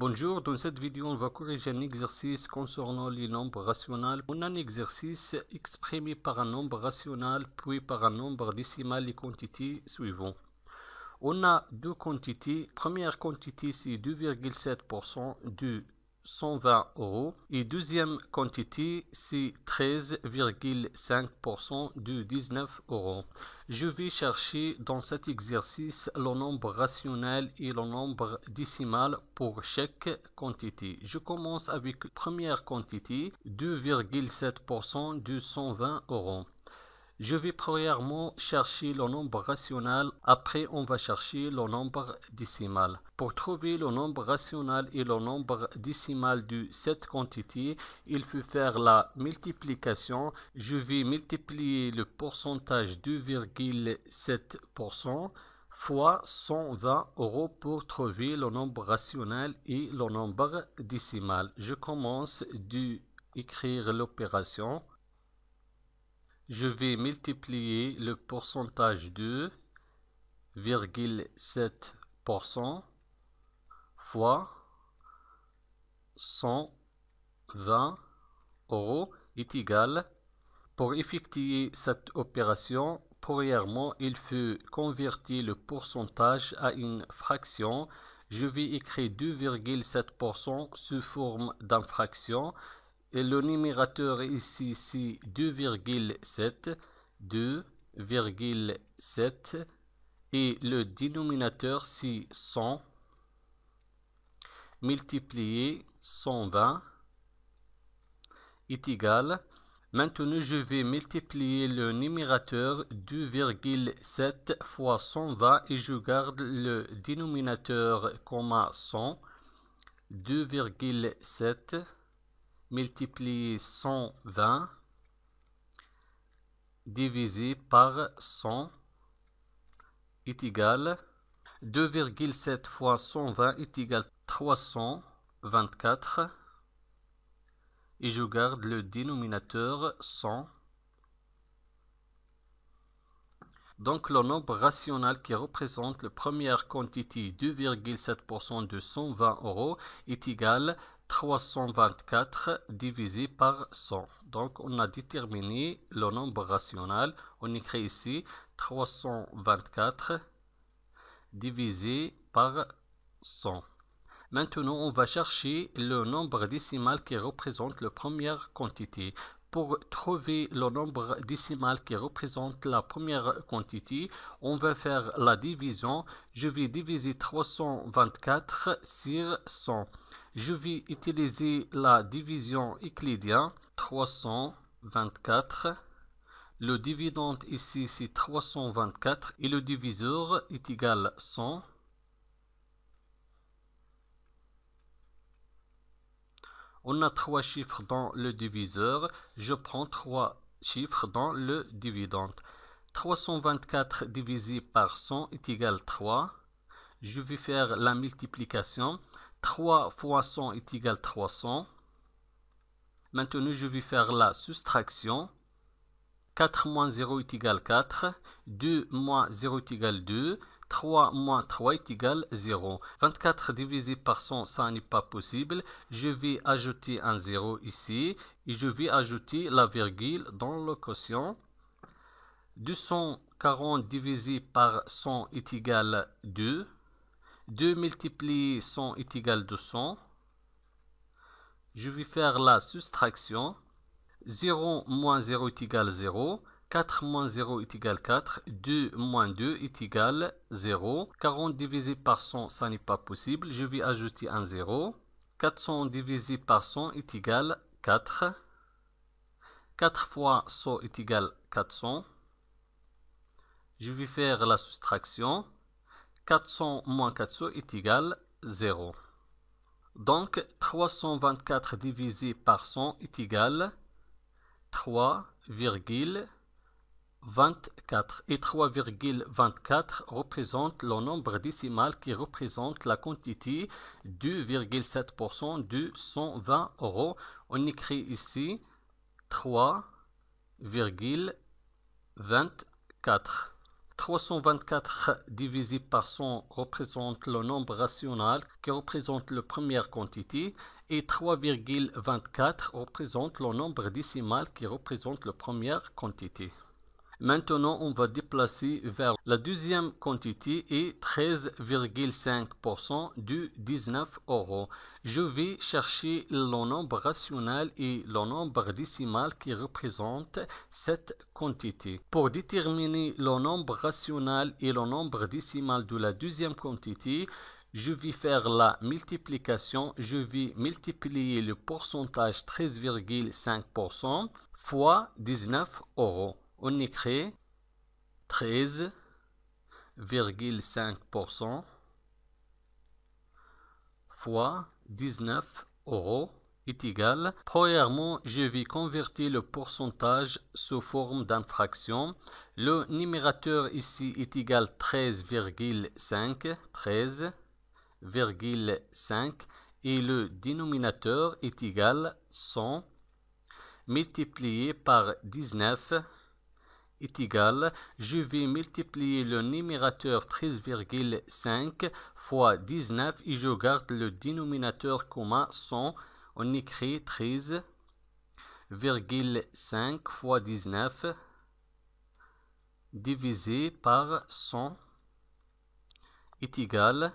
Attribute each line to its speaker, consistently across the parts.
Speaker 1: Bonjour, dans cette vidéo, on va corriger un exercice concernant les nombres rationnels. On a un exercice exprimé par un nombre rationnel, puis par un nombre décimal, les quantités suivantes. On a deux quantités. Première quantité, c'est 2,7% de 120 euros. Et deuxième quantité, c'est 13,5% de 19 euros. Je vais chercher dans cet exercice le nombre rationnel et le nombre décimal pour chaque quantité. Je commence avec la première quantité, 2,7% de 120 euros. Je vais premièrement chercher le nombre rationnel, après on va chercher le nombre décimal. Pour trouver le nombre rationnel et le nombre décimal de cette quantité, il faut faire la multiplication. Je vais multiplier le pourcentage 2,7% fois 120 euros pour trouver le nombre rationnel et le nombre décimal. Je commence d'écrire l'opération. Je vais multiplier le pourcentage 2,7% fois 120 euros est égal. Pour effectuer cette opération, premièrement, il faut convertir le pourcentage à une fraction. Je vais écrire 2,7% sous forme d'une fraction. Et le numérateur ici, c'est 2,7 et le dénominateur, c'est 100 multiplié 120 est égal. Maintenant, je vais multiplier le numérateur 2,7 fois 120 et je garde le dénominateur comme 100. 2,7 multiplié 120 divisé par 100 est égal 2,7 fois 120 est égal 324 et je garde le dénominateur 100. Donc le nombre rationnel qui représente la première quantité 2,7% de 120 euros est égal 324 divisé par 100. Donc on a déterminé le nombre rationnel. On écrit ici 324 divisé par 100. Maintenant on va chercher le nombre décimal qui représente la première quantité. Pour trouver le nombre décimal qui représente la première quantité, on va faire la division. Je vais diviser 324 sur 100. Je vais utiliser la division euclidienne. 324. Le dividende ici, c'est 324 et le diviseur est égal à 100. On a trois chiffres dans le diviseur. Je prends trois chiffres dans le dividende. 324 divisé par 100 est égal à 3. Je vais faire la multiplication. 3 fois 100 est égal à 300. Maintenant, je vais faire la soustraction. 4 moins 0 est égal à 4. 2 moins 0 est égal à 2. 3 moins 3 est égal à 0. 24 divisé par 100, ça n'est pas possible. Je vais ajouter un 0 ici. Et je vais ajouter la virgule dans le quotient. 240 divisé par 100 est égal à 2. 2 multiplié 100 est égal à 200. Je vais faire la soustraction. 0 moins 0 est égal à 0. 4 moins 0 est égal à 4. 2 moins 2 est égal à 0. 40 divisé par 100, ça n'est pas possible. Je vais ajouter un 0. 400 divisé par 100 est égal à 4. 4 fois 100 est égal à 400. Je vais faire la soustraction. 400 moins 400 est égal à 0. Donc, 324 divisé par 100 est égal à 3,24. Et 3,24 représente le nombre décimal qui représente la quantité 2,7% de 120 euros. On écrit ici 3,24. 324 divisé par 100 représente le nombre rationnel qui représente la première quantité et 3,24 représente le nombre décimal qui représente la première quantité. Maintenant, on va déplacer vers la deuxième quantité et 13,5% de 19 euros. Je vais chercher le nombre rationnel et le nombre décimal qui représente cette quantité. Pour déterminer le nombre rationnel et le nombre décimal de la deuxième quantité, je vais faire la multiplication. Je vais multiplier le pourcentage 13,5% fois 19 euros. On écrit 13,5% fois 19 euros est égal. Premièrement, je vais convertir le pourcentage sous forme d'une fraction. Le numérateur ici est égal 13,5 et le dénominateur est égal 100 multiplié par 19 est égal, je vais multiplier le numérateur 13,5 fois 19 et je garde le dénominateur commun 100. On écrit 13,5 fois 19 divisé par 100 est égal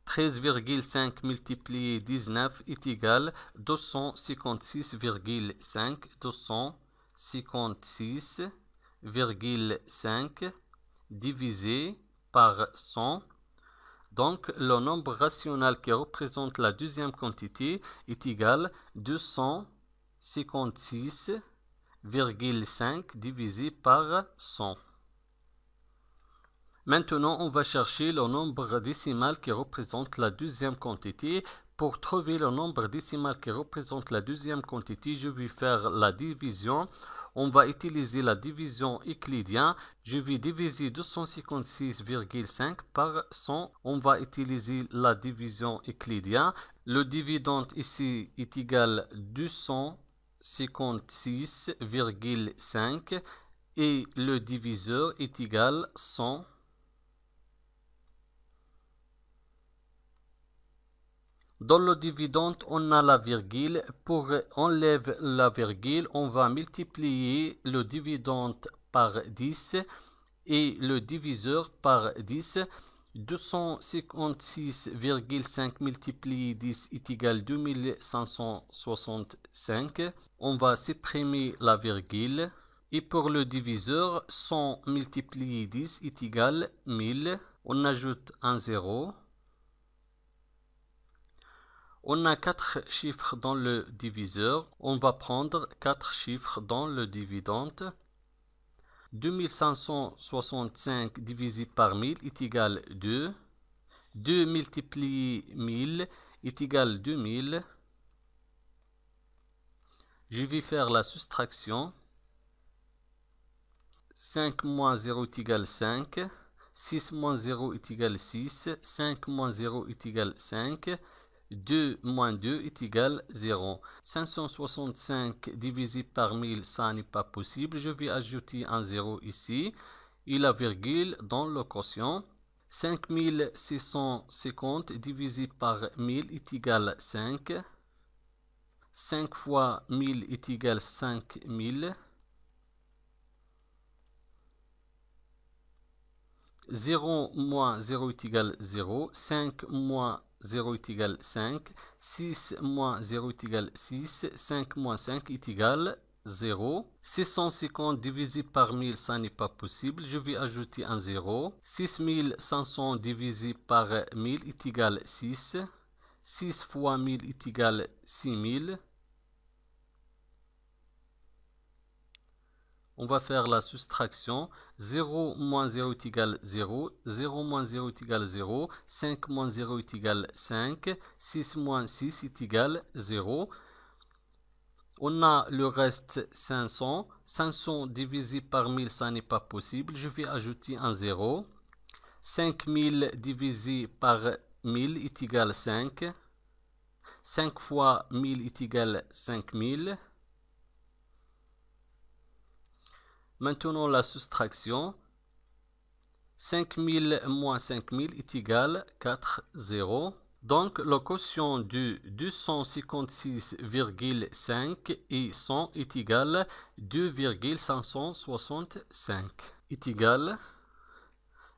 Speaker 1: 13,5 multiplié 19 est égal 256,5 256,5 divisé par 100. Donc, le nombre rationnel qui représente la deuxième quantité est égal 256,5 divisé par 100. Maintenant, on va chercher le nombre décimal qui représente la deuxième quantité. Pour trouver le nombre décimal qui représente la deuxième quantité, je vais faire la division. On va utiliser la division euclidienne. Je vais diviser 256,5 par 100. On va utiliser la division euclidienne. Le dividende ici est égal à 256,5 et le diviseur est égal à 100. Dans le dividende, on a la virgule. Pour enlever la virgule, on va multiplier le dividende par 10 et le diviseur par 10. 256,5 multiplié 10 est égal à 2565. On va supprimer la virgule. Et pour le diviseur, 100 multiplié 10 est égal à 1000. On ajoute un 0. On a 4 chiffres dans le diviseur. On va prendre 4 chiffres dans le dividende. 2565 divisé par 1000 est égal à 2. 2 multiplié 1000 est égal à 2000. Je vais faire la soustraction. 5 moins 0 est égal à 5. 6 moins 0 est égal à 6. 5 moins 0 est égal à 5. 2 moins 2 est égal à 0. 565 divisé par 1000, ça n'est pas possible. Je vais ajouter un 0 ici et la virgule dans le quotient. 5650 divisé par 1000 est égal à 5. 5 fois 1000 est égal à 5000. 0 moins 0 est égal à 0. 5 moins 0 est égal à 5. 6 moins 0 est égal à 6. 5 moins 5 est égal à 0. 650 divisé par 1000, ça n'est pas possible. Je vais ajouter un 0. 6500 divisé par 1000 est égal à 6. 6 fois 1000 est égal à 6000. On va faire la soustraction. 0 moins 0 est égal à 0. 0 moins 0 est égal à 0. 5 moins 0 est égal à 5. 6 moins 6 est égal à 0. On a le reste 500. 500 divisé par 1000, ça n'est pas possible. Je vais ajouter un 0. 5000 divisé par 1000 est égal à 5. 5 fois 1000 est égal à 5000. Maintenant la soustraction. 5000 moins 5000 est égal 4 0. Donc, le quotient de 256,5 et 100 est égal 2,565. Est égal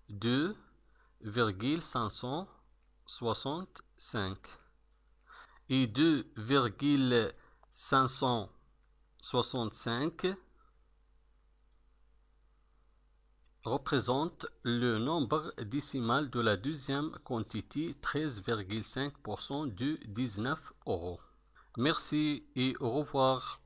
Speaker 1: 2,565. Et 2,565 représente le nombre décimal de la deuxième quantité, 13,5% de 19 euros. Merci et au revoir.